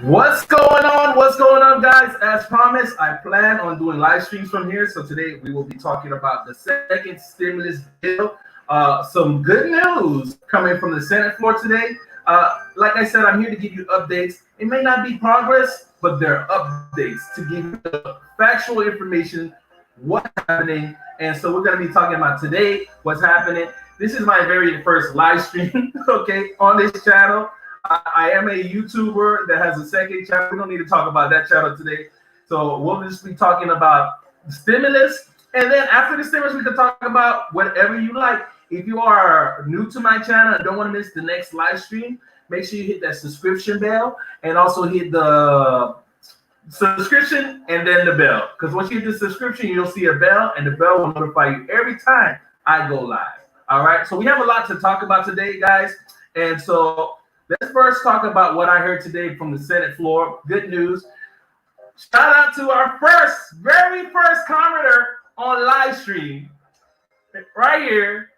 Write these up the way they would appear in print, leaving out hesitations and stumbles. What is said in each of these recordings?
What's going on? What's going on, guys? As promised, I plan on doing live streams from here. So today we will be talking about the second stimulus bill. Some good news coming from the Senate floor today. Like I said, I'm here to give you updates. It may not be progress, but they're updates to give you the factual information, what's happening. And so we're going to be talking about today, what's happening. This is my very first live stream, okay, on this channel. I am a YouTuber that has a second channel. We don't need to talk about that channel today. So we'll just be talking about stimulus. And then after the stimulus, we can talk about whatever you like. If you are new to my channel and don't want to miss the next live stream, make sure you hit that subscription bell and also hit the subscription and then the bell. Because once you hit the subscription, you'll see a bell and the bell will notify you every time I go live. All right. So we have a lot to talk about today, guys. And so let's first talk about what I heard today from the Senate floor. Good news. Shout out to our very first commenter on live stream right here.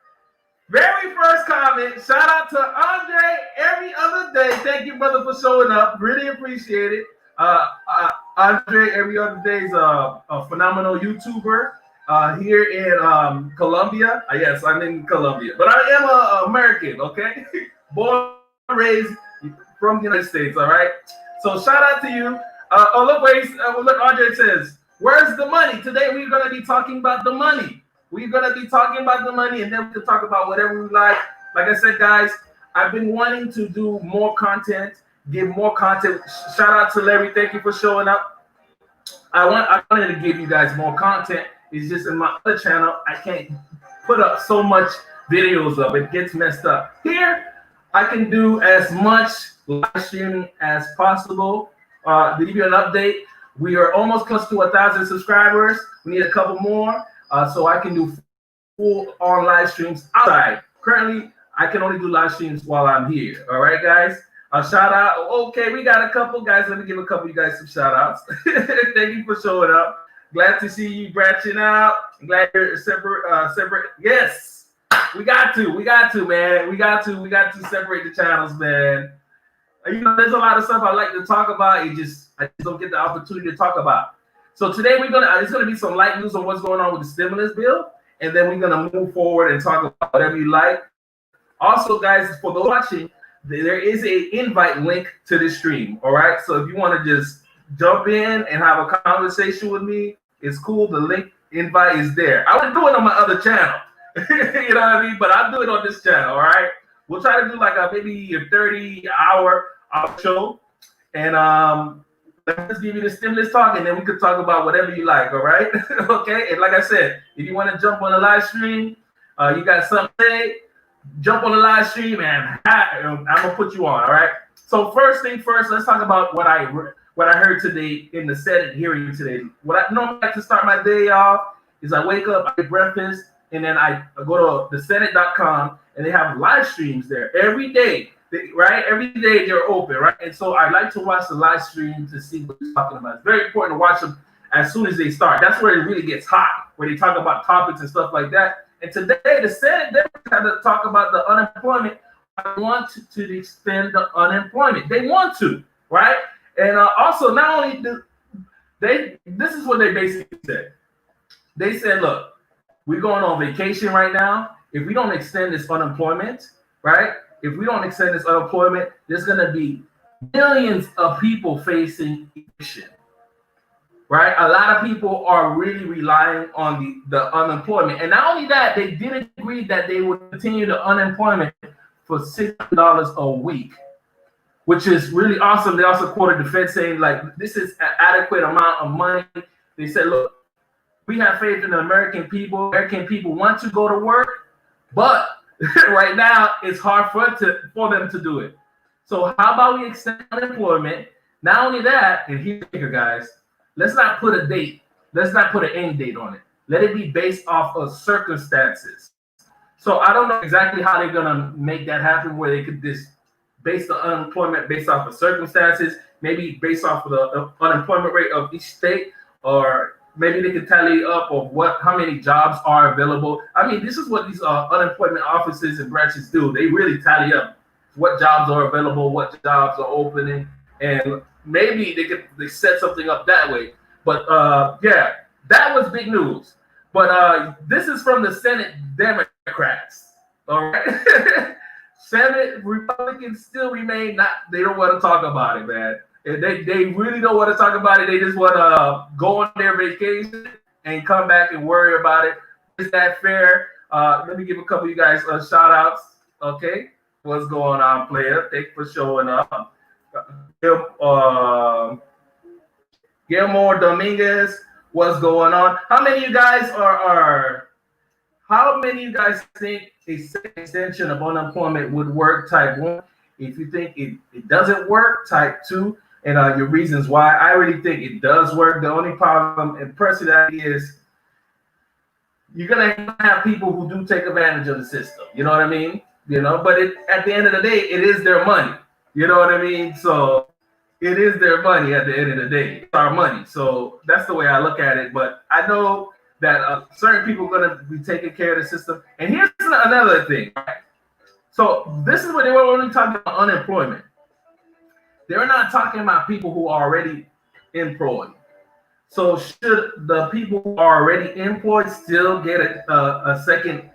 Very first comment. Shout out to Andre every other day. Thank you, brother, for showing up. Really appreciate it. Andre every other day is a phenomenal YouTuber here in Colombia. Yes, I'm in Colombia, but I am an American, okay? Born raised from the United States, all right? So shout out to you. Look, Andre says, where's the money? Today we're going to be talking about the money. We're going to be talking about the money, and then we can talk about whatever we like. Like I said, guys, I've been wanting to do more content, give more content. Shout out to Larry. Thank you for showing up. I wanted to give you guys more content. It's just in my other channel, I can't put up so much videos of it. Gets messed up. Here, I can do as much live streaming as possible. To give you an update, we are almost close to 1,000 subscribers. We need a couple more, so I can do full-on live streams outside. Currently, I can only do live streams while I'm here. All right, guys? Shout out. Okay, we got a couple guys. Let me give a couple of you guys some shout outs. Thank you for showing up. Glad to see you branching out. Glad you're separate. Yes. We got to, man. We got to separate the channels, man. You know, there's a lot of stuff I like to talk about. I just don't get the opportunity to talk about. So today it's gonna be some light news on what's going on with the stimulus bill, and then we're gonna move forward and talk about whatever you like. Also, guys, for those watching, there is an invite link to the stream. All right. So if you want to just jump in and have a conversation with me, it's cool. The link invite is there. I would do it on my other channel. You know what I mean? But I'll do it on this channel, all right? We'll try to do like maybe a 30-hour show. And let's give you the stimulus talk, and then we could talk about whatever you like, all right? Okay? And like I said, if you want to jump on the live stream, you got something to say, jump on the live stream, and I'm going to put you on, all right? So first thing first, let's talk about what I heard today in the Senate hearing today. What I normally like to start my day off is I wake up, I get breakfast, and then I go to thesenate.com, and they have live streams there every day, right? Every day they're open, right? And so I like to watch the live stream to see what they're talking about. It's very important to watch them as soon as they start. That's where it really gets hot, where they talk about topics and stuff like that. And today the Senate, they had to talk about the unemployment. I want to extend the unemployment. They want to, right? And also, not only this is what they basically said. They said, look, we're going on vacation right now. If we don't extend this unemployment, right? If we don't extend this unemployment, there's going to be millions of people facing eviction, right? A lot of people are really relying on the unemployment. And not only that, they didn't agree that they would continue the unemployment for $600 a week, which is really awesome. They also quoted the Fed saying, like, this is an adequate amount of money. They said, look, we have faith in the American people. American people want to go to work, but right now it's hard for them to do it. So how about we extend unemployment? Not only that, and here, guys, let's not put a date. Let's not put an end date on it. Let it be based off of circumstances. So I don't know exactly how they're gonna make that happen, where they could just base the unemployment based off of circumstances, maybe based off of the unemployment rate of each state, or maybe they can tally up of how many jobs are available. I mean, this is what these unemployment offices and branches do. They really tally up what jobs are available, what jobs are opening, and maybe they set something up that way. But yeah, that was big news. But this is from the Senate Democrats. All right. Senate Republicans still remain not. They don't want to talk about it, man. They really don't want to talk about it. They just want to go on their vacation and come back and worry about it. Is that fair? Let me give a couple of you guys shout outs. Okay, what's going on, player? Thanks for showing up. Uh, Gilmore Dominguez, what's going on? How many of you guys are how many of you guys think a second extension of unemployment would work? Type 1. If you think it doesn't work, type 2. And your reasons why. I really think it does work. The only problem and personality is you're gonna have people who do take advantage of the system. You know what I mean? But at the end of the day, it is their money. You know what I mean? So it is their money at the end of the day. It's our money. So that's the way I look at it. But I know that certain people are going to be taking care of the system. And here's another thing. Right? So this is what they were only talking about unemployment. They're not talking about people who are already employed. So should the people who are already employed still get a second,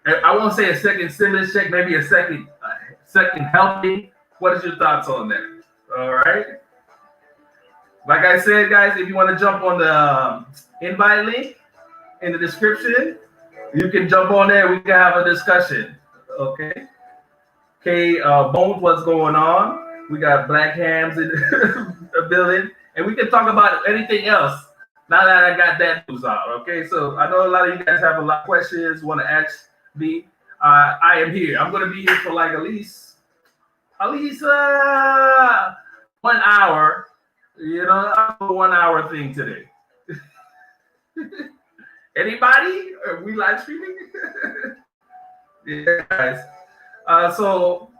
I won't say a second stimulus check, maybe a second helping? What is your thoughts on that? All right. Like I said, guys, if you want to jump on the invite link in the description, you can jump on there. We can have a discussion. Okay. Okay. Bones, what's going on? We got Black Hams in the building, and we can talk about anything else now that I got that news out. Okay. So I know a lot of you guys have a lot of questions, want to ask me. I am here. I'm going to be here for like at least 1 hour. I'm a 1 hour thing today. Anybody? Are we live streaming? Yeah, guys. So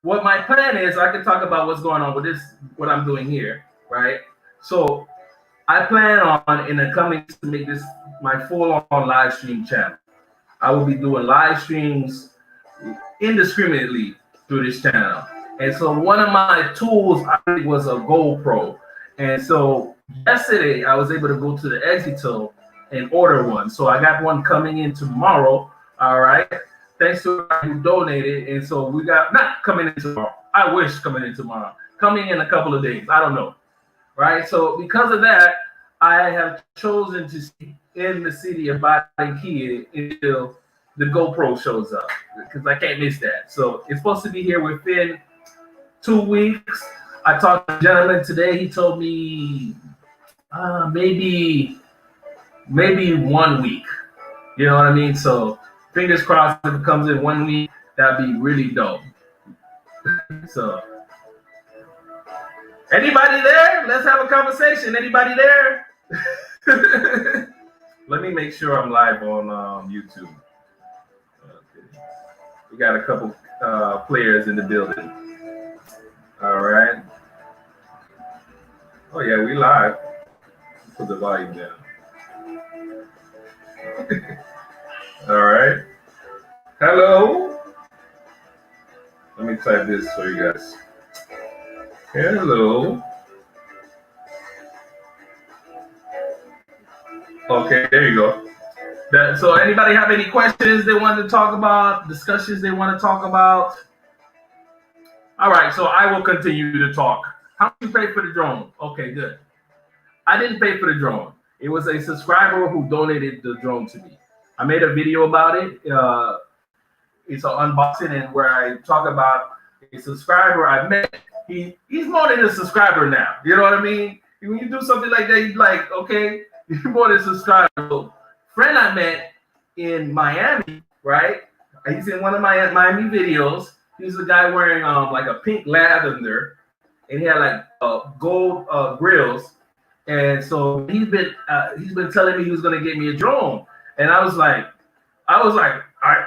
what my plan is, I can talk about what's going on with this, what I'm doing here, right? So I plan on in the coming to make this my full-on live stream channel. I will be doing live streams indiscriminately through this channel. And so one of my tools I think was a GoPro. And so yesterday I was able to go to the Exito and order one. So I got one coming in tomorrow. All right. Thanks to who donated. And so we got not coming in tomorrow. I wish coming in tomorrow. Coming in a couple of days. I don't know. Right. So because of that, I have chosen to stay in the city of Barranquilla until the GoPro shows up because I can't miss that. So it's supposed to be here within 2 weeks. I talked to a gentleman today. He told me maybe 1 week. You know what I mean? So fingers crossed if it comes in 1 week, that'd be really dope. So anybody there? Let's have a conversation. Anybody there? Let me make sure I'm live on YouTube. Okay. We got a couple players in the building. All right. Oh yeah, we live. Put the volume down. All right. Hello. Let me type this for you guys. Hello. Okay, there you go. So anybody have any questions they want to talk about, discussions they want to talk about? All right, so I will continue to talk. How much you pay for the drone? Okay, good. I didn't pay for the drone. It was a subscriber who donated the drone to me. I made a video about it. It's an unboxing and where I talk about a subscriber I met. He's more than a subscriber now. You know what I mean? When you do something like that, he's like, okay, you're more than a subscriber. Friend I met in Miami, right? He's in one of my Miami videos. He's a guy wearing like a pink lavender, and he had like gold grills. And so he's been telling me he was gonna get me a drone, and I was like, all right,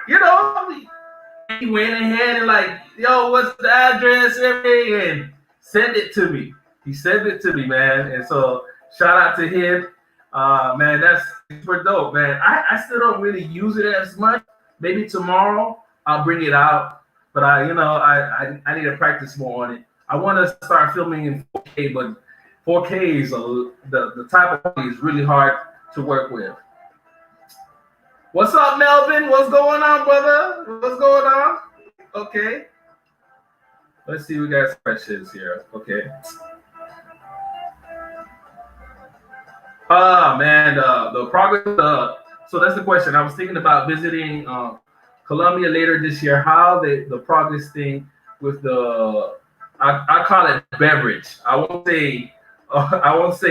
he went ahead and like, yo, what's the address, everything, and send it to me. He sent it to me, man. And so shout out to him, man. That's super dope, man. I still don't really use it as much. Maybe tomorrow I'll bring it out. but I need to practice more on it. I want to start filming in 4K, but 4K is the type of quality is really hard to work with. What's up, Melvin? What's going on, brother? What's going on? Okay. Let's see. We got some questions here. Okay. Man, the progress. So that's the question. I was thinking about visiting Colombia later this year. How the progress thing with I call it beverage. I won't say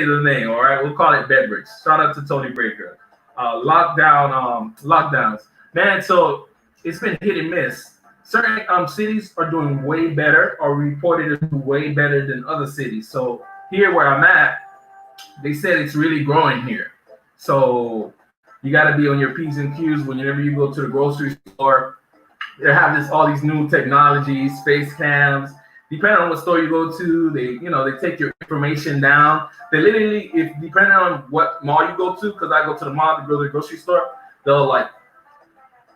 the name. All right, we'll call it beverage. Shout out to Tony Breaker. Lockdowns, man. So it's been hit and miss. Certain cities are doing way better, or reported to do way better than other cities. So here where I'm at, they said it's really growing here. So you got to be on your P's and Q's whenever you go to the grocery store. They have all these new technologies, face cams. Depending on what store you go to, they take your information down. They literally, if depending on what mall you go to, because I go to the mall to go to the grocery store, they'll like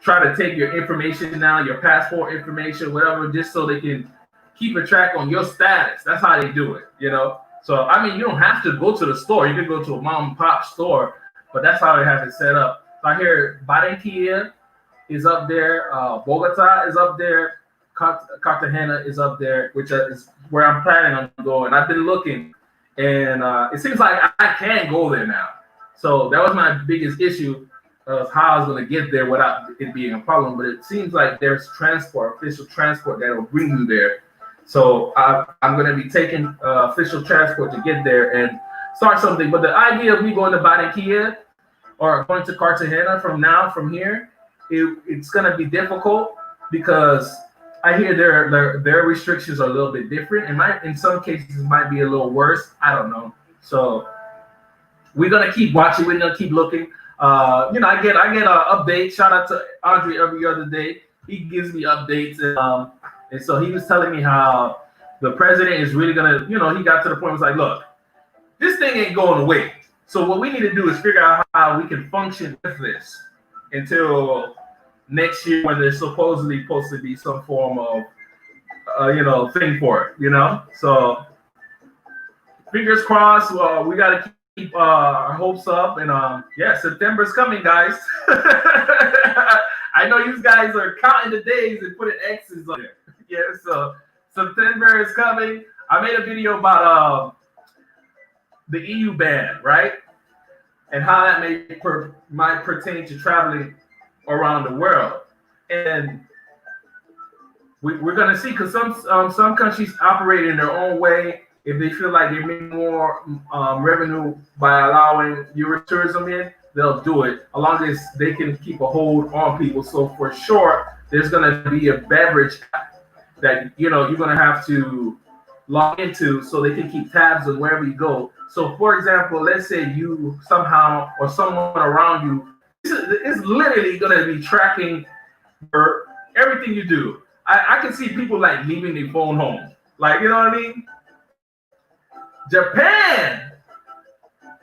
try to take your information down, your passport information, whatever, just so they can keep a track on your status. That's how they do it, So I mean, you don't have to go to the store. You can go to a mom and pop store, but that's how they have it set up. So I hear Barranquilla is up there, Bogota is up there, Cartagena is up there, which is where I'm planning on going. I've been looking, and it seems like I can go there now. So that was my biggest issue of how I was going to get there without it being a problem. But it seems like there's official transport that will bring you there. So I'm going to be taking official transport to get there and start something. But the idea of me going to Barranquilla or going to Cartagena from here, it's going to be difficult because I hear their restrictions are a little bit different. In some cases, it might be a little worse. I don't know. So we're going to keep watching. We're going to keep looking. I get an update. Shout out to Andre every other day. He gives me updates. And so he was telling me how the president is really going to, he got to the point, was like, look, this thing ain't going away. So what we need to do is figure out how we can function with this until next year when there's supposedly supposed to be some form of, thing for it, So fingers crossed. We got to keep our hopes up. And September's coming, guys. I know you guys are counting the days and putting X's on there. Yeah, so September is coming. I made a video about the EU ban, right? And how that might pertain to traveling around the world. And we're going to see, because some countries operate in their own way. If they feel like they make more revenue by allowing Eurotourism in, they'll do it, as long as they can keep a hold on people. So for sure, there's going to be a beverage that you're going to have to log into so they can keep tabs on wherever you go. So for example, let's say you somehow or someone around you is literally going to be tracking everything you do. I can see people like leaving their phone home. Like, you know what I mean? Japan.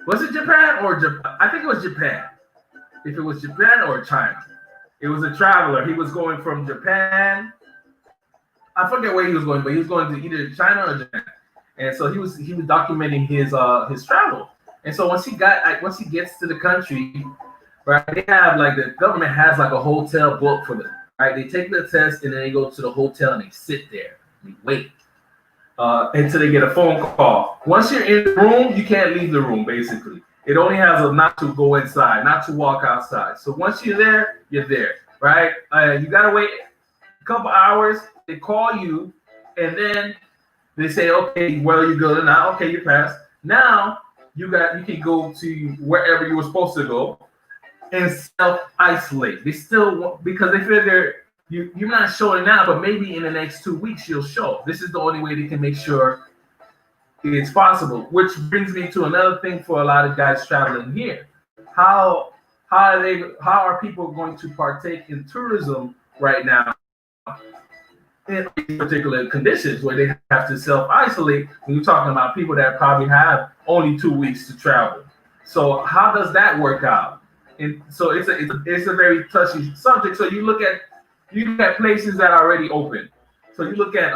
Was it Japan or Japan? I think it was Japan. If it was Japan or China. It was a traveler. He was going from Japan. I forget where he was going, but he was going to either China or Japan. And so he was documenting his travel. And so once he gets to the country, right, they have the government has a hotel book for them. Right? They take the test and then they go to the hotel and they sit there and they wait until they get a phone call. Once you're in the room, you can't leave the room, basically. It only has a not to go inside, not to walk outside. So once you're there, right? You gotta wait a couple hours. They call you, and then they say, okay, well, you go now. Okay, you passed. Now you can go to wherever you were supposed to go and self-isolate. They still, because they figure you're not showing now, but maybe in the next 2 weeks you'll show. This is the only way they can make sure it's possible. Which brings me to another thing for a lot of guys traveling here. How are people going to partake in tourism right now in particular conditions where they have to self-isolate when you're talking about people that probably have only 2 weeks to travel? So how does that work out? And so it's a very touchy subject. So you look at You look at places that are already open. So you look at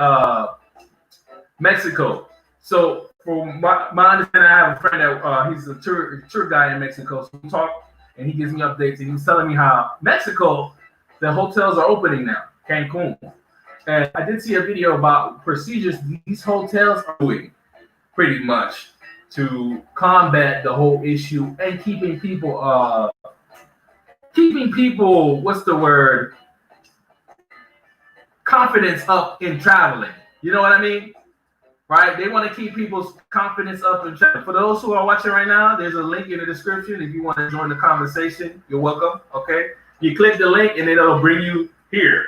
Mexico. So from my understanding, I have a friend that he's a tour guy in Mexico. So we talk and he gives me updates and he's telling me how Mexico, the hotels are opening now, Cancun. And I did see a video about procedures these hotels are doing pretty much to combat the whole issue and keeping people, what's the word, confidence up in traveling. You know what I mean? Right? They want to keep people's confidence up in traveling. For those who are watching right now, there's a link in the description. If you want to join the conversation, you're welcome. Okay? You click the link and it'll bring you here.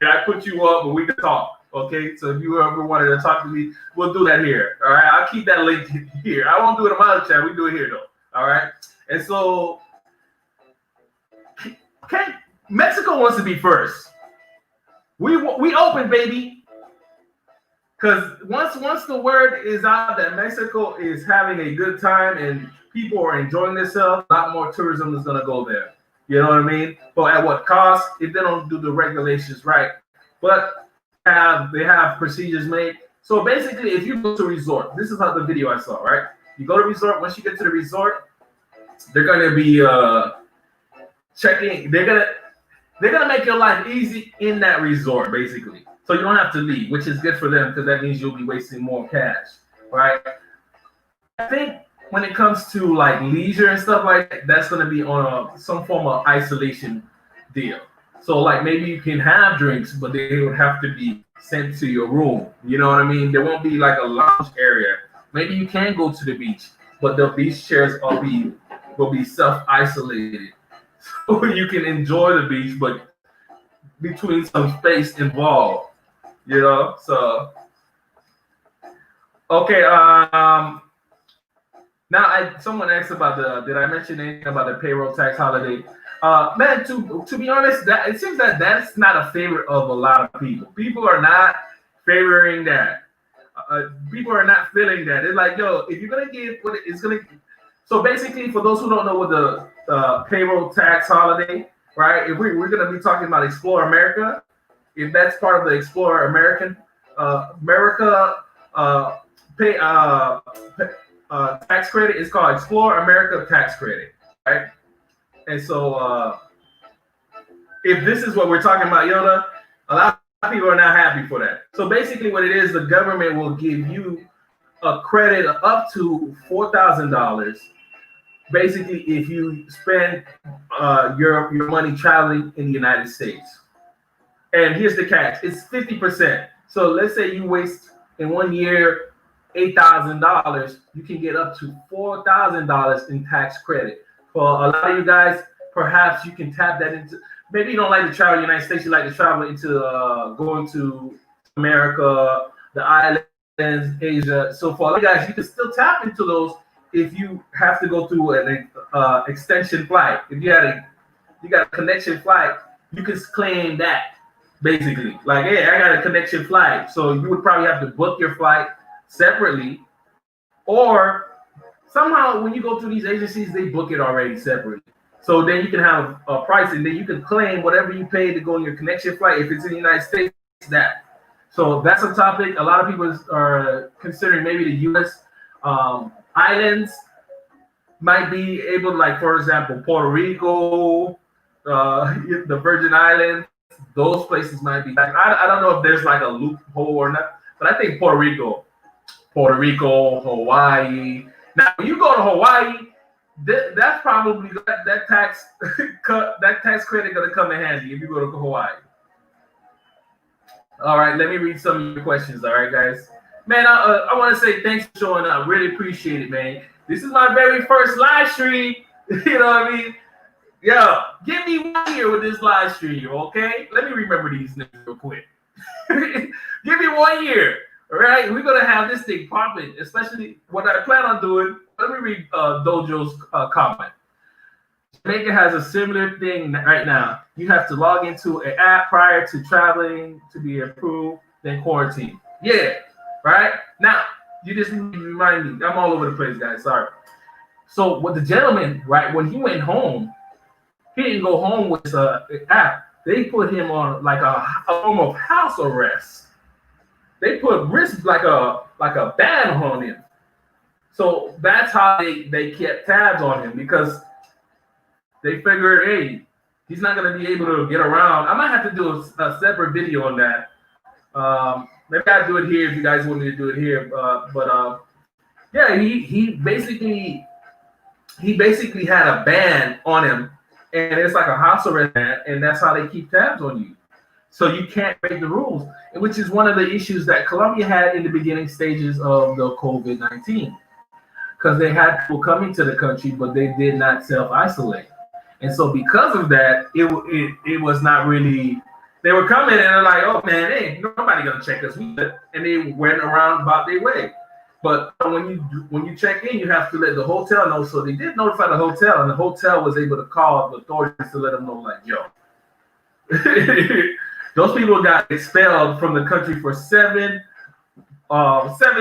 And I put you up and we can talk. Okay? So if you ever wanted to talk to me, we'll do that here. All right? I'll keep that link here. I won't do it in my other chat. We do it here though. All right? And so Mexico wants to be first. We open, baby. Because once the word is out that Mexico is having a good time and people are enjoying themselves, a lot more tourism is going to go there. You know what I mean? But at what cost? If they don't do the regulations right. But they have procedures made. So basically, if you go to a resort, this is how the video I saw, right? You go to a resort. Once you get to the resort, they're going to be checking. They're gonna make your life easy in that resort, basically. So you don't have to leave, which is good for them because that means you'll be wasting more cash, right? I think when it comes to like leisure and stuff like that, that's gonna be on some form of isolation deal. So like maybe you can have drinks, but they would have to be sent to your room. You know what I mean? There won't be like a lounge area. Maybe you can go to the beach, but the beach chairs will be self-isolated. So you can enjoy the beach, but between some space involved, you know. So okay, now someone asked about did I mention anything about the payroll tax holiday? Man, to be honest, that it seems that that's not a favorite of a lot of people. People are not favoring that. People are not feeling that. It's like, yo, if you're gonna give what it's gonna. So basically, for those who don't know what the payroll tax holiday, right? If we're going to be talking about Explore America, if that's part of the Explore America tax credit, it's called Explore America tax credit, right? And so if this is what we're talking about, Yoda, a lot of people are not happy for that. So basically, what it is, the government will give you a credit up to $4,000. Basically, if you spend your money traveling in the United States. And here's the catch, it's 50%. So let's say you waste in 1 year $8,000, you can get up to $4,000 in tax credit. For a lot of you guys, perhaps you can tap that into, maybe you don't like to travel in the United States, you like to travel into going to America, the islands, Asia. So for a lot of you guys, you can still tap into those if you have to go through an extension flight. If you got a connection flight, you can claim that basically. Like, hey, I got a connection flight. So you would probably have to book your flight separately, or somehow when you go through these agencies, they book it already separately. So then you can have a price, and then you can claim whatever you pay to go on your connection flight. If it's in the United States, that. So that's a topic. A lot of people are considering maybe the U.S. Islands might be able to, like, for example, Puerto Rico, the Virgin Islands, those places might be. Like, I don't know if there's like a loophole or not, but I think Puerto Rico, Hawaii. Now, when you go to Hawaii, that's probably that tax credit gonna come in handy if you go to Hawaii. All right, let me read some of your questions. All right, guys. Man, I want to say thanks for showing up. Really appreciate it, man. This is my very first live stream. You know what I mean? Yo, give me 1 year with this live stream, okay? Let me remember these names real quick. Give me 1 year, all right? We're going to have this thing popping, especially what I plan on doing. Let me read Dojo's comment. Jamaica has a similar thing right now. You have to log into an app prior to traveling to be approved, then quarantine. Yeah. Right? Now, you just remind me. I'm all over the place, guys. Sorry. So, with the gentleman, right, when he went home, he didn't go home with an app. they put him on like a form of house arrest. They put risk like a ban on him. So that's how they kept tabs on him because they figured, hey, he's not going to be able to get around. I might have to do a separate video on that. Maybe I'll do it here if you guys want me to do it here. But yeah, he basically had a ban on him, and it's like a house arrest ban, and that's how they keep tabs on you. So you can't break the rules, which is one of the issues that Colombia had in the beginning stages of the COVID-19, because they had people coming to the country, but they did not self-isolate. And so because of that, it was not really, they were coming and they're like, oh man, hey, nobody gonna check us. And they went around about their way. But when you check in, you have to let the hotel know. So they did notify the hotel, and the hotel was able to call the authorities to let them know, like, yo, those people got expelled from the country for 7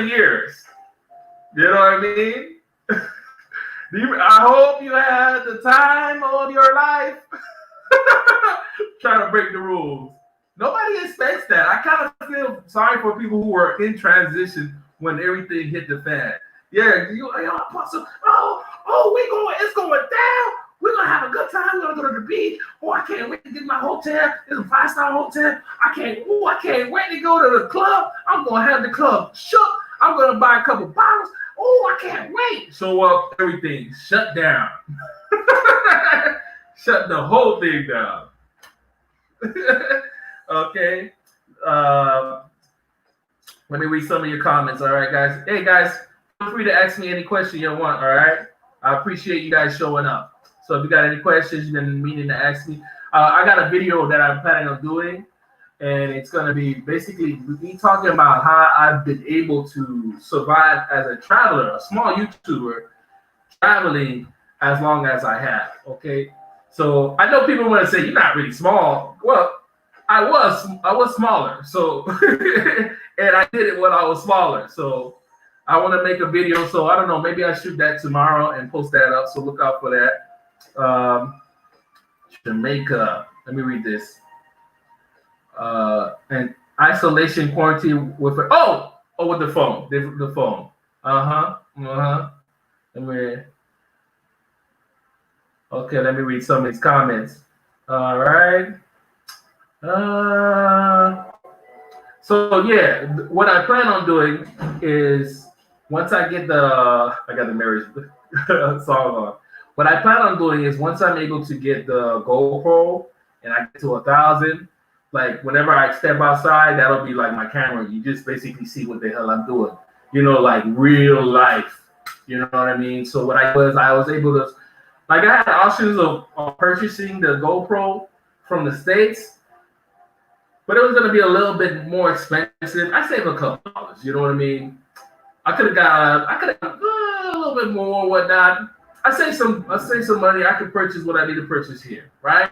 years. You know what I mean? I hope you had the time of your life trying to break the rules. Nobody expects that. I kind of feel sorry for people who were in transition when everything hit the fan. Yeah, it's going down. We're gonna have a good time. We're gonna go to the beach. Oh, I can't wait to get my hotel. It's a 5-star hotel. I can't wait to go to the club. I'm gonna have the club shook. I'm gonna buy a couple bottles. Oh, I can't wait. Show up, everything shut down. Shut the whole thing down. Okay. Let me read some of your comments. All right, guys. Hey, guys, feel free to ask me any question you want. All right. I appreciate you guys showing up. So if you got any questions you've been meaning to ask me, I got a video that I'm planning on doing, and it's going to be basically me talking about how I've been able to survive as a traveler, a small YouTuber, traveling as long as I have. Okay. So I know people want to say you're not really small. Well, I was smaller. So and I did it when I was smaller. So I want to make a video. So I don't know, maybe I shoot that tomorrow and post that up. So look out for that. Jamaica. Let me read this. And isolation quarantine with with the phone. The phone. Let me read some of these comments. All right. So yeah, what I plan on doing is once I got the marriage song on. What I plan on doing is once I'm able to get the GoPro and I get to 1,000, like whenever I step outside, that'll be like my camera. You just basically see what the hell I'm doing, like real life. You know what I mean? So what I was able to, like, I had options of purchasing the GoPro from the States, but it was going to be a little bit more expensive. I saved a couple dollars, you know what I mean? I could have got a little bit more, whatnot. I save some money. I could purchase what I need to purchase here, right?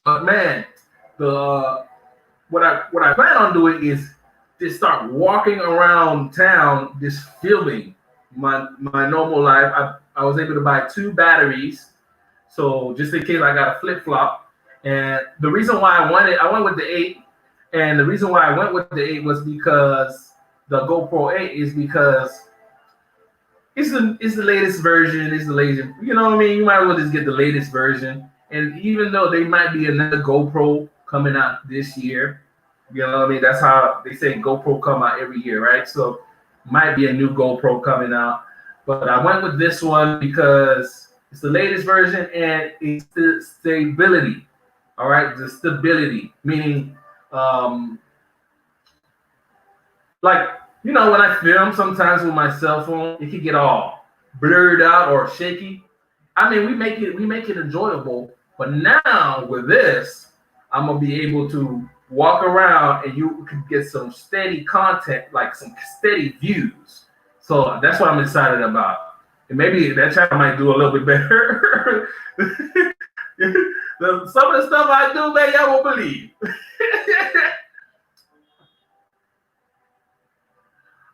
But man, what I plan on doing is just start walking around town, just filming my normal life. I was able to buy 2 batteries, so just in case I got a flip flop. And the reason why I went with the 8, and the reason why I went with the 8 was because the GoPro 8 is because it's the latest version. It's the latest, you know what I mean? You might as well just get the latest version. And even though there might be another GoPro coming out this year, you know what I mean? That's how they say GoPro come out every year, right? So might be a new GoPro coming out. But I went with this one because it's the latest version and it's the stability. All right, the stability, meaning like, when I film sometimes with my cell phone, it can get all blurred out or shaky. I mean, we make it enjoyable, but now with this, I'm gonna be able to walk around and you can get some steady content, like some steady views. So that's what I'm excited about. And maybe that channel might do a little bit better. Some of the stuff I do, man, y'all won't believe.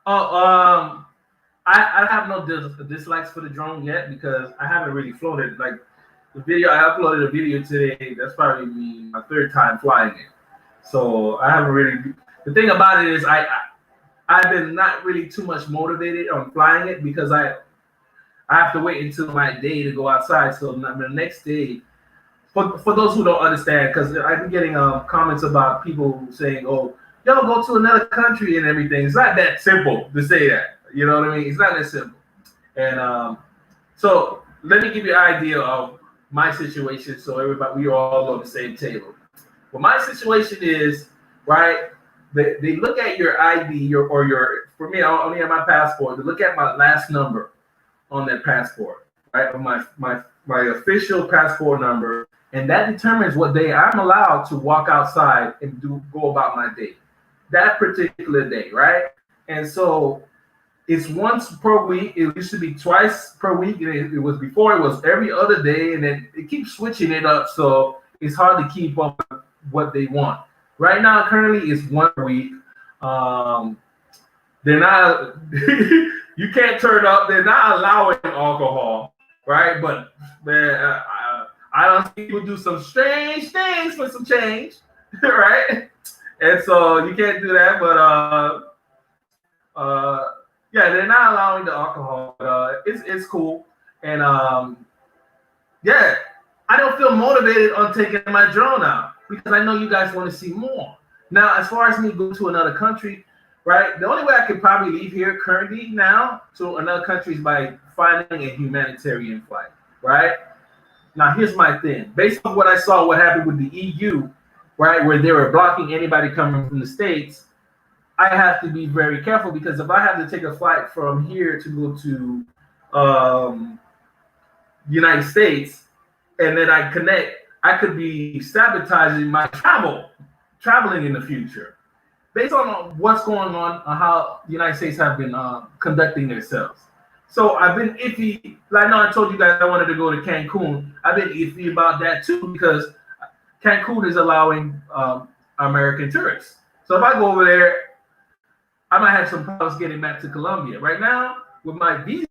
I have no dislikes for the drone yet because I haven't really flown it. Like, the video I uploaded a video today. That's probably my third time flying it. So I haven't really. The thing about it is I've been not really too much motivated on flying it because I have to wait until my day to go outside. So the next day, for those who don't understand, because I've been getting comments about people saying, "Oh, yo, go to another country and everything." It's not that simple to say that. You know what I mean? It's not that simple. And so let me give you an idea of my situation, so everybody we are all on the same table. Well, my situation is right. They look at your ID, for me, I only have my passport. They look at my last number on that passport, right? My official passport number, and that determines what day I'm allowed to walk outside and go about my day. That particular day, right? And so it's once per week. It used to be twice per week. It was before it was every other day, and then it keeps switching it up. So it's hard to keep up with what they want. Right now, currently, it's 1 week. They're not. You can't turn up. They're not allowing alcohol, right? But man, I don't see people do some strange things for some change, right? And so you can't do that. But yeah, they're not allowing the alcohol. But it's cool. And yeah, I don't feel motivated on taking my drone out because I know you guys want to see more. Now, as far as me going to another country, right? The only way I could probably leave here currently now to another country is by finding a humanitarian flight, right? Now, here's my thing. Based on what I saw, what happened with the EU, right, where they were blocking anybody coming from the States, I have to be very careful because if I have to take a flight from here to go to the United States and then I connect, I could be sabotaging my traveling in the future. Based on what's going on how the United States have been conducting themselves. So I've been iffy. Like I know I told you guys I wanted to go to Cancun. I've been iffy about that too because Cancun is allowing American tourists. So if I go over there, I might have some problems getting back to Colombia. Right now, with my visa,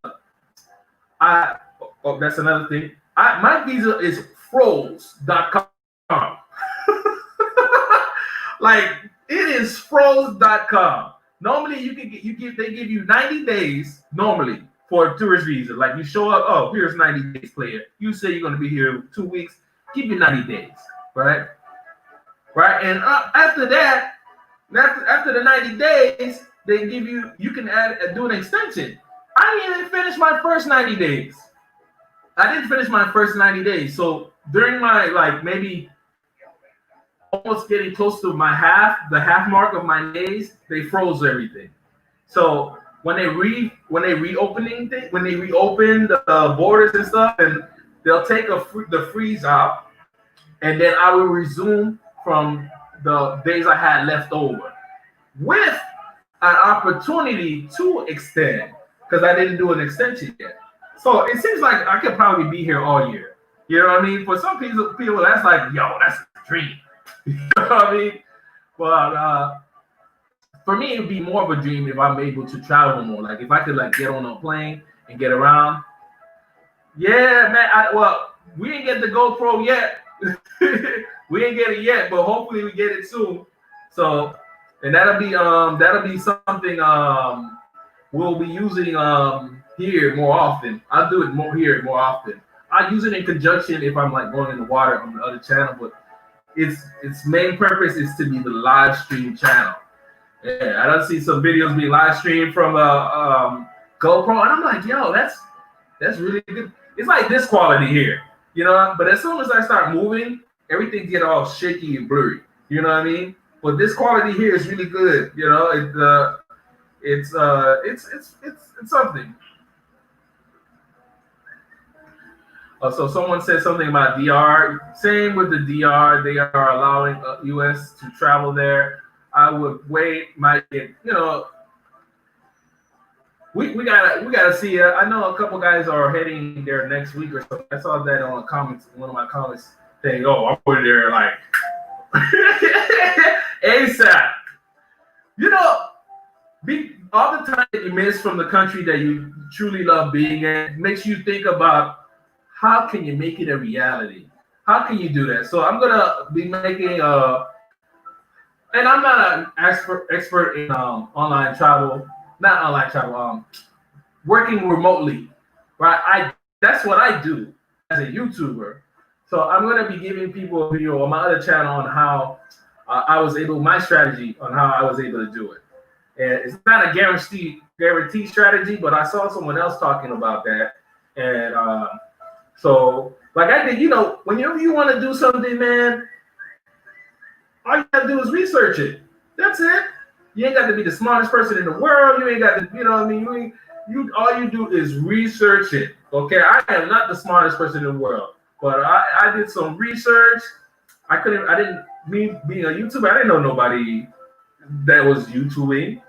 that's another thing. My visa is froze.com. Like it is froze.com. Normally they give you 90 days normally for a tourist visa. Like you show up, oh, here's 90 days, player. You say you're gonna be here 2 weeks, give you 90 days, right? Right, and after that, after the 90 days, they give you can do an extension. I didn't even finish my first 90 days. I didn't finish my first 90 days. So during my maybe almost getting close to the half mark of my days, they froze everything. So when they reopen the borders and stuff, and they'll take the freeze out, and then I will resume from the days I had left over with an opportunity to extend because I didn't do an extension yet. So it seems like I could probably be here all year. You know what I mean? For some people that's like, yo, that's a dream. You know what I mean? But for me, it would be more of a dream if I'm able to travel more. Like if I could get on a plane and get around. Yeah, man. We didn't get the GoPro yet. We didn't get it yet, but hopefully we get it soon. So, and that'll be something we'll be using here more often. I'll do it more often. I use it in conjunction if I'm going in the water on the other channel, but its main purpose is to be the live stream channel. Yeah, I don't see some videos being live streamed from a GoPro, and I'm like, yo, that's really good. It's like this quality here, you know. But as soon as I start moving, everything get all shaky and blurry. You know what I mean? But this quality here is really good. You know, it's something. So someone said something about DR. Same with the DR. They are allowing U.S. to travel there. I would wait. We gotta see. I know a couple guys are heading there next week or something. I saw that on one of my comments saying, "Oh, I'm going there like ASAP." You know, all the time that you miss from the country that you truly love being in makes you think about how can you make it a reality? How can you do that? So I'm gonna be making and I'm not an expert in online travel, not online travel, working remotely, right? I That's what I do as a YouTuber. So I'm gonna be giving people a video on my other channel on how I was able, my strategy on how I was able to do it. And it's not a guarantee strategy, but I saw someone else talking about that, and so like I did, whenever you want to do something, man, all you gotta do is research it. That's it. You ain't got to be the smartest person in the world. You ain't got to, you know what I mean? You all you do is research it. Okay, I am not the smartest person in the world, but I did some research. Me being a YouTuber, I didn't know nobody that was YouTubing.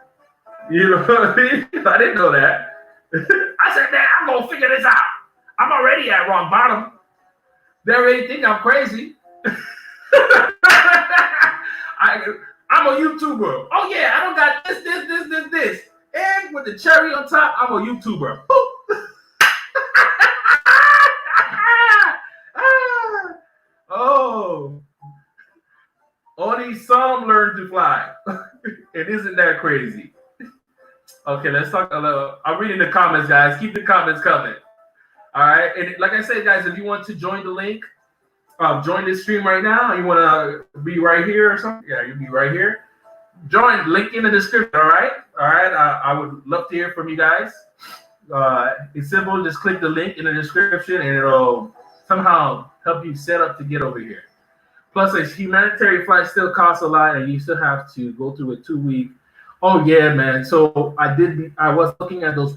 You know what I mean? I didn't know that. I said, man, I'm gonna figure this out. I'm already at rock bottom. They already think I'm crazy. I'm a YouTuber. Oh yeah, I don't got this. And with the cherry on top, I'm a YouTuber. Oh, only some learn to fly. It isn't that crazy. Okay, let's talk a little. I'm reading the comments, guys. Keep the comments coming. All right, and like I said, guys, if you want to join the link, join this stream right now. You want to be right here or something? Yeah, you'll be right here. Join, link in the description. All right. I would love to hear from you guys. It's simple. Just click the link in the description, and it'll somehow help you set up to get over here. Plus, a humanitarian flight still costs a lot, and you still have to go through a 2-week. Oh yeah, man. So I was looking at those.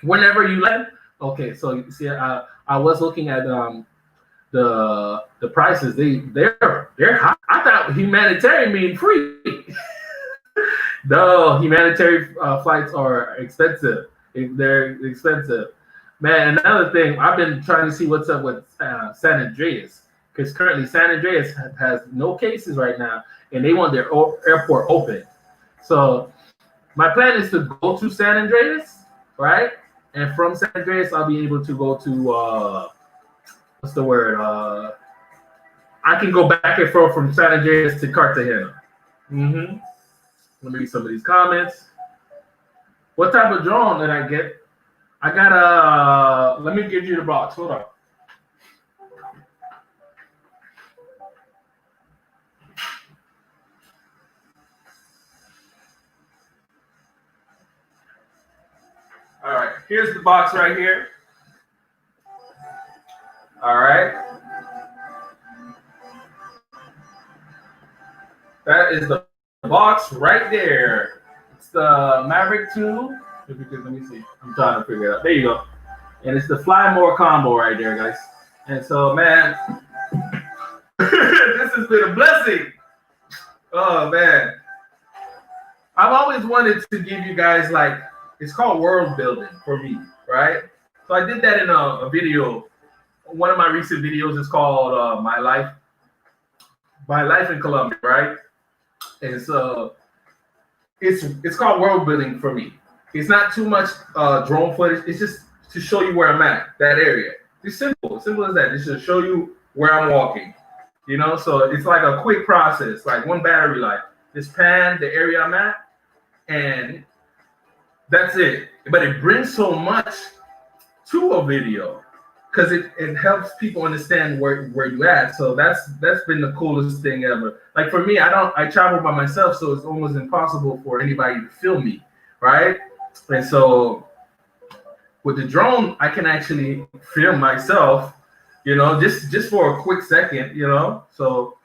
Whenever you land. Okay, so you see, I was looking at the prices. They're high. I thought humanitarian mean free. No, humanitarian flights are expensive. They're expensive, man. Another thing, I've been trying to see what's up with San Andreas, because currently San Andreas has no cases right now, and they want their airport open. So my plan is to go to San Andreas, right? And from San Andreas, I'll be able to go to what's the word? I can go back and forth from San Andreas to Cartagena. Mm-hmm. Let me read some of these comments. What type of drone did I get? I got let me give you the box. Hold on. All right, here's the box right here. All right. That is the box right there. It's the Maverick 2. Let me see. I'm trying to figure it out. There you go. And it's the Fly More combo right there, guys. And so, man, this has been a blessing. Oh, man. I've always wanted to give you guys, like, it's called world building for me, right? So I did that in a video. One of my recent videos is called My Life in Colombia, right? And so it's called world building for me. It's not too much drone footage. It's just to show you where I'm at, that area. It's simple as that. It's to show you where I'm walking, So it's like a quick process, like one battery life. Just pan the area I'm at, and that's it. But it brings so much to a video, because it helps people understand where you at. So that's been the coolest thing ever. Like for me, I travel by myself, so it's almost impossible for anybody to film me, right? And so with the drone, I can actually film myself, just for a quick second, So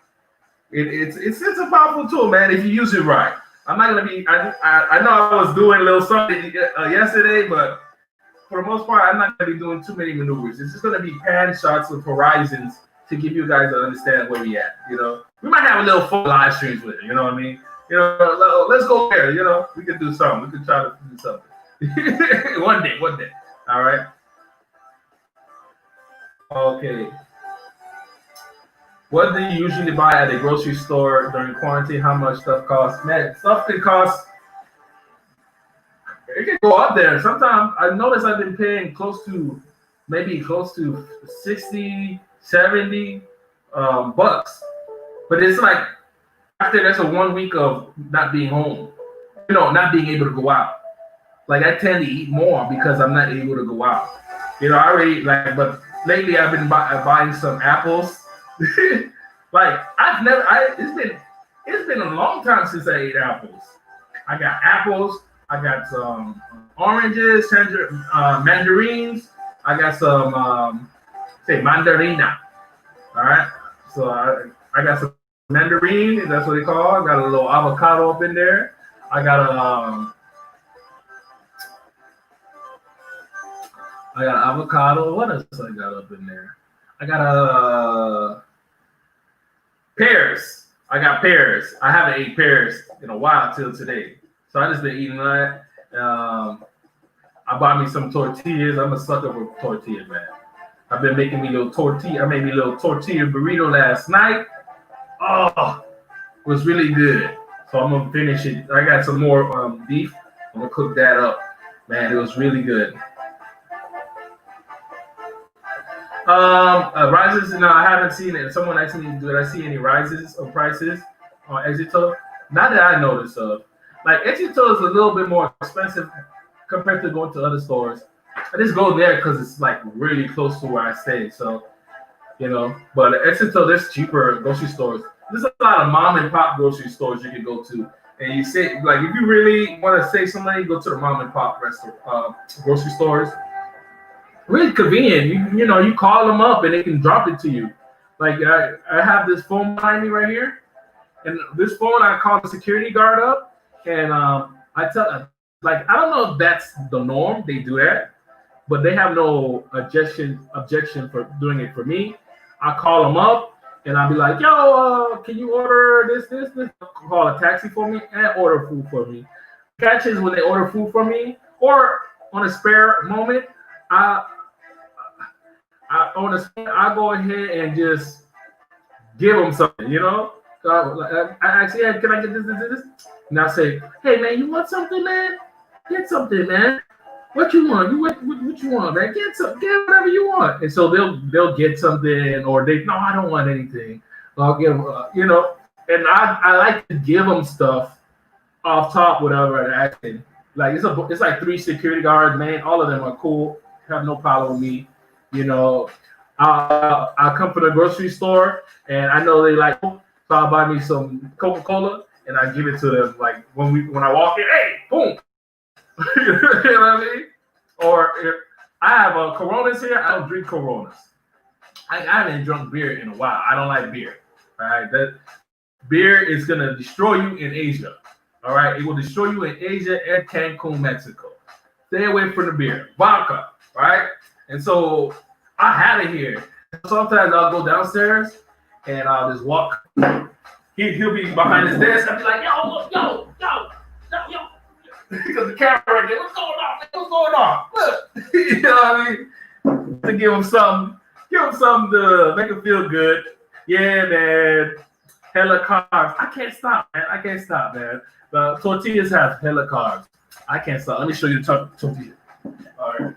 it's a powerful tool, man, if you use it right. I'm not gonna be. I know I was doing a little something yesterday, but for the most part, I'm not going to be doing too many maneuvers. It's just going to be pan shots of horizons to give you guys to understand where we at. We might have a little fun live streams with it. You know what I mean? Let's go there. We could do something. We could try to do something. One day. All right. Okay. What do you usually buy at a grocery store during quarantine? How much stuff costs? Man, stuff can cost. It can go up there. Sometimes I notice I've been paying close to maybe close to 60, 70 bucks. But it's like after that's a 1 week of not being home, not being able to go out. Like I tend to eat more because I'm not able to go out. I already but lately I've been buying some apples. Like it's been a long time since I ate apples. I got apples. I got some oranges, mandarins. I got some say mandarina. All right. So I got some mandarin. That's what they call. I got a little avocado up in there. I got avocado. What else I got up in there? I got pears. I got pears. I haven't ate pears in a while till today. So I just been eating that. I bought me some tortillas. I'm a sucker for tortillas, man. I've been making me little tortilla. I made me a little tortilla burrito last night. Oh, it was really good. So I'm gonna finish it. I got some more beef. I'm gonna cook that up. Man, it was really good. Rises. No, I haven't seen it. Someone asked me, did I see any rises of prices on Exito? Not that I noticed of. Like Exito is a little bit more expensive compared to going to other stores. I just go there because it's like really close to where I stay. So, but Exito, there's cheaper grocery stores. There's a lot of mom and pop grocery stores you can go to. And you say, like, if you really want to save some money, go to the mom and pop grocery stores. Really convenient. You call them up and they can drop it to you. Like I have this phone behind me right here, and this phone I call the security guard up, and I tell I don't know if that's the norm. They do that, but they have no objection for doing it for me. I call them up and I'll be like, yo, can you order this? Call a taxi for me and order food for me. Catch is when they order food for me, or on a spare moment, I go ahead and just give them something, So I actually, hey, can I get this? And I say, hey man, you want something, man? Get something, man. What you want? What you want, man? Get whatever you want. And so they'll get something, or no, I don't want anything. I'll give, and I like to give them stuff off top, whatever they're asking. Like it's like 3 security guards, man. All of them are cool. Have no problem with me. I'll come from the grocery store and I know they like, so I'll buy me some Coca-Cola and I give it to them. Like when I walk in, hey, boom. You know what I mean? Or if I have Coronas here, I don't drink Coronas. I haven't drunk beer in a while. I don't like beer. All right, that beer is gonna destroy you in Asia. All right, it will destroy you in Asia and Cancun, Mexico. Stay away from the beer. Vodka, right? And so I have it here. Sometimes I'll go downstairs and I'll just walk. He'll be behind his desk. I'll be like, yo. Because the camera right there, what's going on? Look. You know what I mean? To give him something to make him feel good. Yeah, man. Hella carbs. I can't stop, man. The tortillas have hella carbs. I can't stop. Let me show you the tortilla. All right.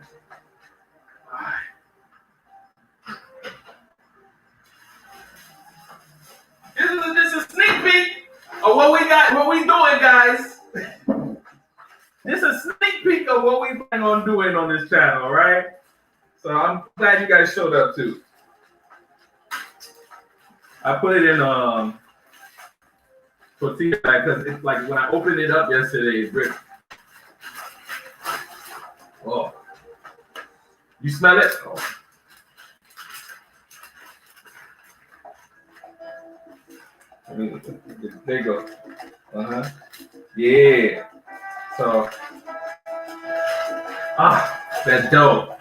This is a sneak peek of what we doing, guys. This is a sneak peek of what we plan on doing on this channel, all right? So I'm glad you guys showed up too. I put it in tortilla because it's like when I opened it up yesterday, it ripped. Oh, you smell it? Oh. There you go. Yeah. So, that dough.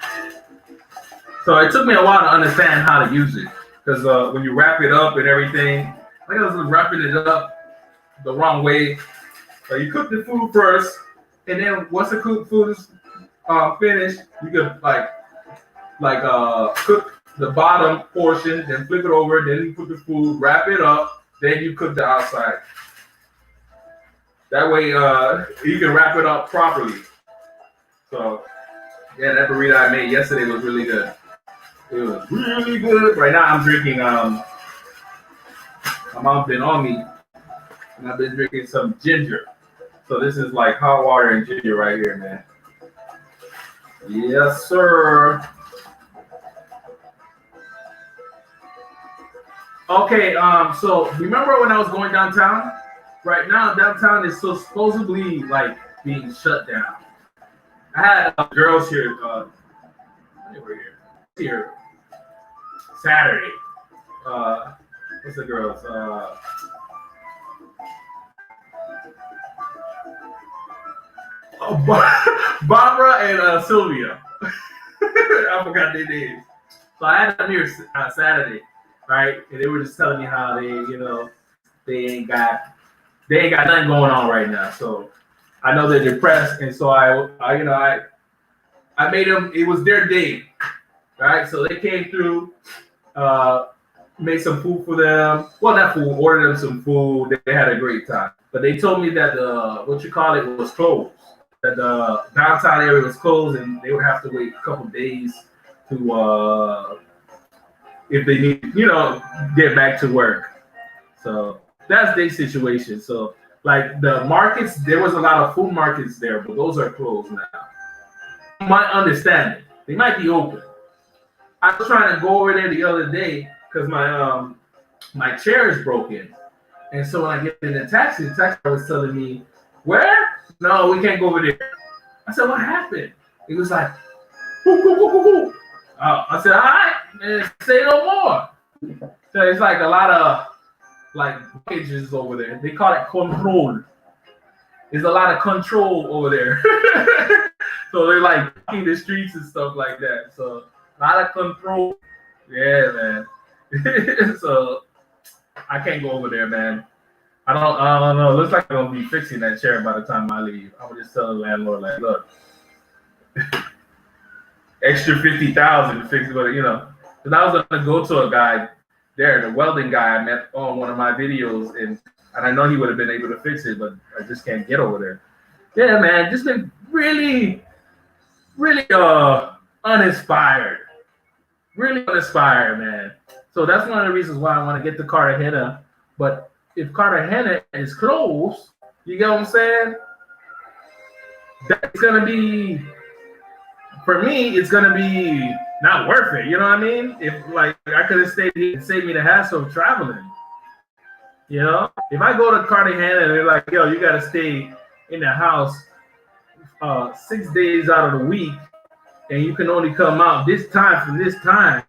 So it took me a while to understand how to use it because when you wrap it up and everything, I was wrapping it up the wrong way. So you cook the food first, and then once the food is finished, you could cook the bottom portion, then flip it over, then you put the food, wrap it up, then you cook the outside. That way, you can wrap it up properly. So, yeah, that burrito I made yesterday was really good. It was really good. Right now I'm drinking my mom's been on me and I've been drinking some ginger. So this is like hot water and ginger right here, man. Yes, sir. Okay, so remember when I was going downtown? Right now, downtown is so supposedly like being shut down. I had girls here. They were here Saturday. What's the girls? Barbara and Sylvia. I forgot their names. So I had them here Saturday, right? And they were just telling me how they ain't got nothing going on right now. So I know they're depressed, and so I made them. It was their day, right? So they came through, made some food for them. Well, not food. Ordered them some food. They had a great time. But they told me that the was closed. That the downtown area was closed, and they would have to wait a couple days to if they need, get back to work. So that's their situation. So like the markets, there was a lot of food markets there, but those are closed now. My understanding, they might be open. I was trying to go over there the other day because my chair is broken, and so when I get in the taxi was telling me, "Where? No, we can't go over there." I said, "What happened?" He was like, "Woo, woo, woo, woo, woo." I said, "All right, man, say no more." So it's like a lot of like blockages over there. They call it control. There's a lot of control over there. So they're like blocking the streets and stuff like that. So a lot of control. Yeah, man. So I can't go over there, man. I don't know. It looks like I'm gonna be fixing that chair by the time I leave. I'm gonna just tell the landlord, like, look, extra 50,000 to fix it, but because I was gonna go to a guy there, the welding guy I met on one of my videos, and I know he would have been able to fix it, but I just can't get over there. Yeah, man, just been really, really uninspired. Really uninspired, man. So that's one of the reasons why I want to get to Cartagena. But if Cartagena is closed, you get what I'm saying? That's gonna be, for me, it's gonna be not worth it. You know what I mean? If like I could have stayed here and saved me the hassle of traveling. If I go to Cartagena and they're like, yo, you gotta stay in the house 6 days out of the week, and you can only come out this time from this time,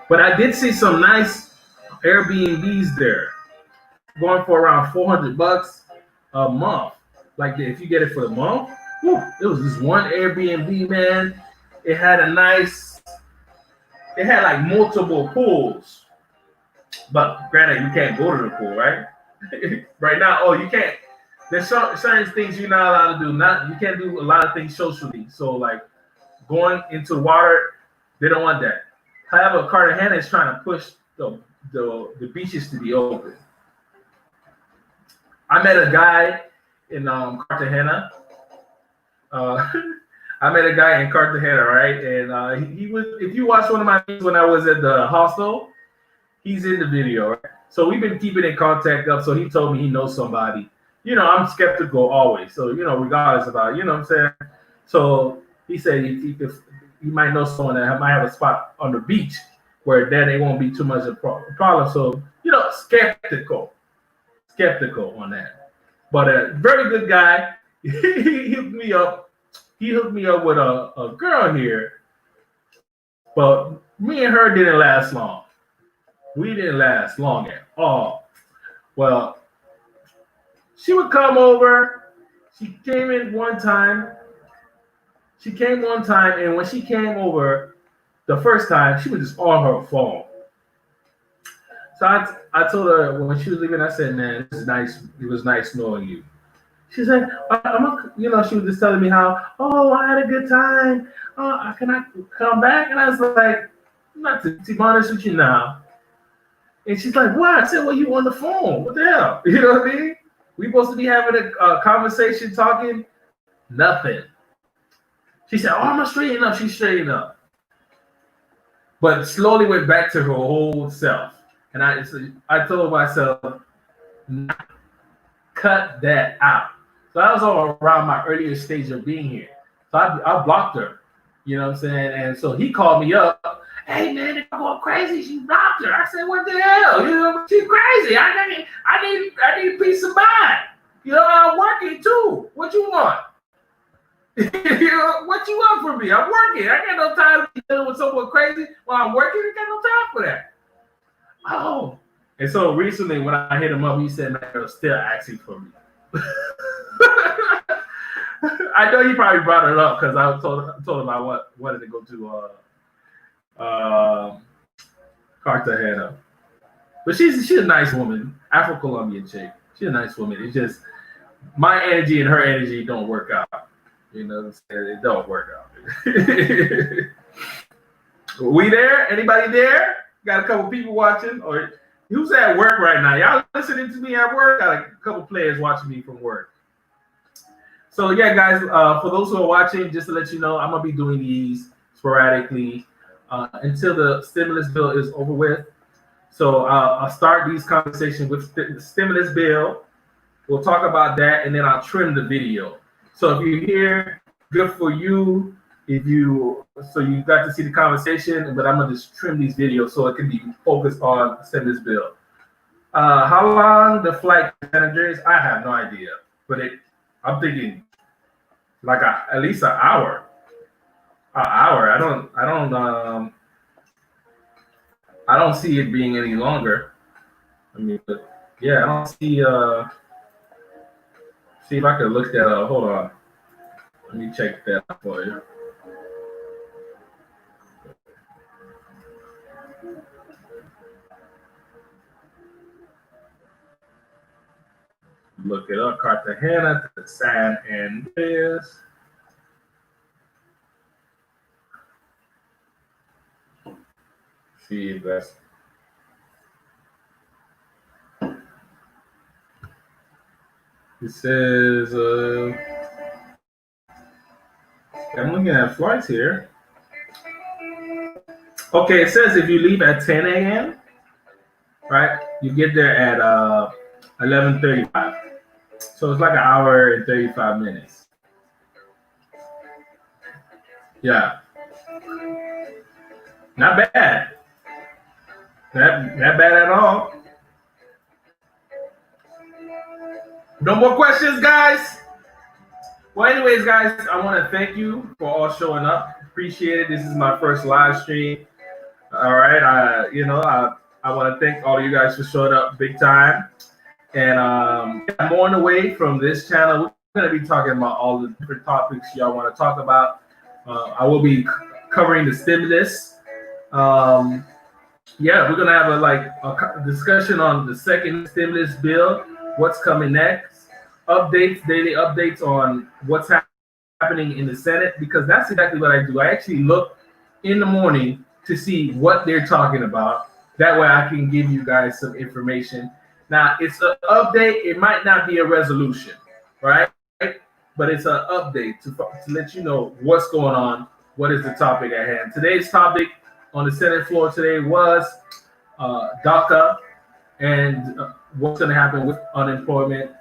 But I did see some nice Airbnbs there, going for around $400 a month. Like if you get it for the month, it was this one Airbnb, man. It had like multiple pools, but granted, you can't go to the pool, right? Right now, you can't. There's certain things you're not allowed to do. You can't do a lot of things socially. So like going into water, they don't want that. However, Cartagena is trying to push the beaches to be open. I met a guy in Cartagena. I met a guy in Cartagena, right? And he was. If you watch one of my videos when I was at the hostel, he's in the video, right? So we've been keeping in contact up. So he told me he knows somebody. I'm skeptical always. So regardless about what I'm saying. So he said you might know someone that might have a spot on the beach where then it won't be too much of a problem. So skeptical on that. But a very good guy. He hooked me up. He hooked me up with a girl here, but me and her didn't last long. We didn't last long at all. Well, she would come over. She came in one time. And when she came over the first time, she was just on her phone. So I told her when she was leaving, I said, man, this is nice. It was nice knowing you. She said, she was just telling me how, I had a good time. Can I come back? And I was like, not to be honest with you now. And she's like, what? I said, well, you on the phone. What the hell? You know what I mean? We supposed to be having a conversation, talking. Nothing. She said, "Oh, I'm gonna straighten up." She straightened up, but slowly went back to her old self. And I told myself, cut that out. So that was all around my earlier stage of being here. So I blocked her. You know what I'm saying? And so he called me up. Hey man, they're going crazy. She blocked her. I said, what the hell? You know, she's crazy. I need peace of mind. You know, I'm working too. What you want? You know, what you want from me? I'm working. I got no time to deal with someone crazy while I'm working. I got no time for that. Oh. And so recently when I hit him up, he said, man, they're still asking for me. I know he probably brought it up because I told him I wanted to go to Cartagena. But she's a nice woman, Afro-Colombian chick. She's a nice woman. It's just my energy and her energy don't work out. You know what I'm saying? It don't work out. We there? Anybody there? Got a couple people watching? Or who's at work right now? Y'all listening to me at work? Got a couple players watching me from work. So yeah, guys, for those who are watching, just to let you know, I'm gonna be doing these sporadically until the stimulus bill is over with. So I'll start these conversations with the stimulus bill. We'll talk about that, and then I'll trim the video. So if you're here, good for you. You got to see the conversation, but I'm gonna just trim these videos so it can be focused on the stimulus bill. How long the flight is, I have no idea, but I'm thinking like at least an hour. An hour. I don't see it being any longer. I mean, but yeah, I don't see. See if I can look that up. Hold on. Let me check that for you. Look it up. Cartagena to San Andreas. See if that's. It says, I'm looking at flights here. Okay, it says if you leave at 10 a.m., right, you get there at 11:35. So it's like an hour and 35 minutes. Yeah. Not bad. Not bad at all. No more questions, guys? Well, anyways, guys, I want to thank you for all showing up. Appreciate it. This is my first live stream. All right. I want to thank all of you guys for showing up big time. And I'm on the way from this channel. We're going to be talking about all the different topics y'all want to talk about. I will be covering the stimulus. Yeah, we're going to have a discussion on the second stimulus bill, what's coming next, daily updates on what's happening in the Senate, because that's exactly what I do. I actually look in the morning to see what they're talking about. That way I can give you guys some information. Now, it's an update. It might not be a resolution, right? But it's an update to let you know what's going on, what is the topic at hand. Today's topic on the Senate floor today was DACA and what's going to happen with unemployment.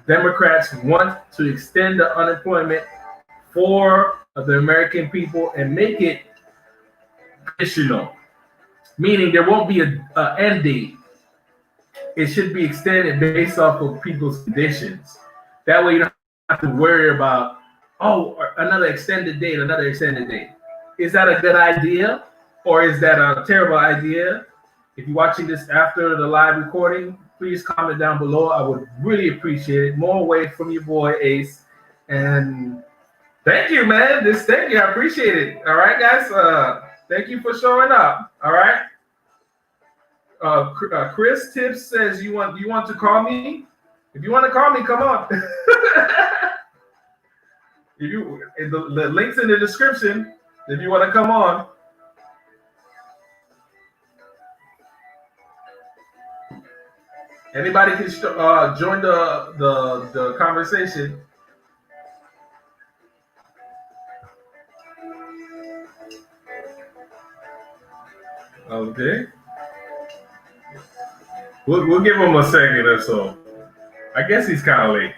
Democrats want to extend the unemployment for the American people and make it conditional, meaning there won't be an end date. It should be extended based off of people's conditions. That way you don't have to worry about, another extended date. Is that a good idea or is that a terrible idea? If you're watching this after the live recording, please comment down below. I would really appreciate it. More away from your boy Ace. And thank you, man. Thank you. I appreciate it. All right, guys. Thank you for showing up. All right. Chris Tips says you want to call me. If you want to call me, come on. The link's in the description. If you want to come on. Anybody can join the conversation. Okay. We'll give him a second or so. I guess he's kind of late.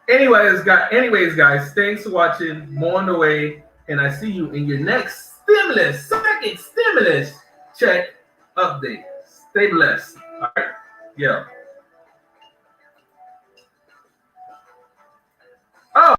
Anyways, guys, thanks for watching. More on the way, and I see you in your next second stimulus check update. Stay blessed. All right. Yeah.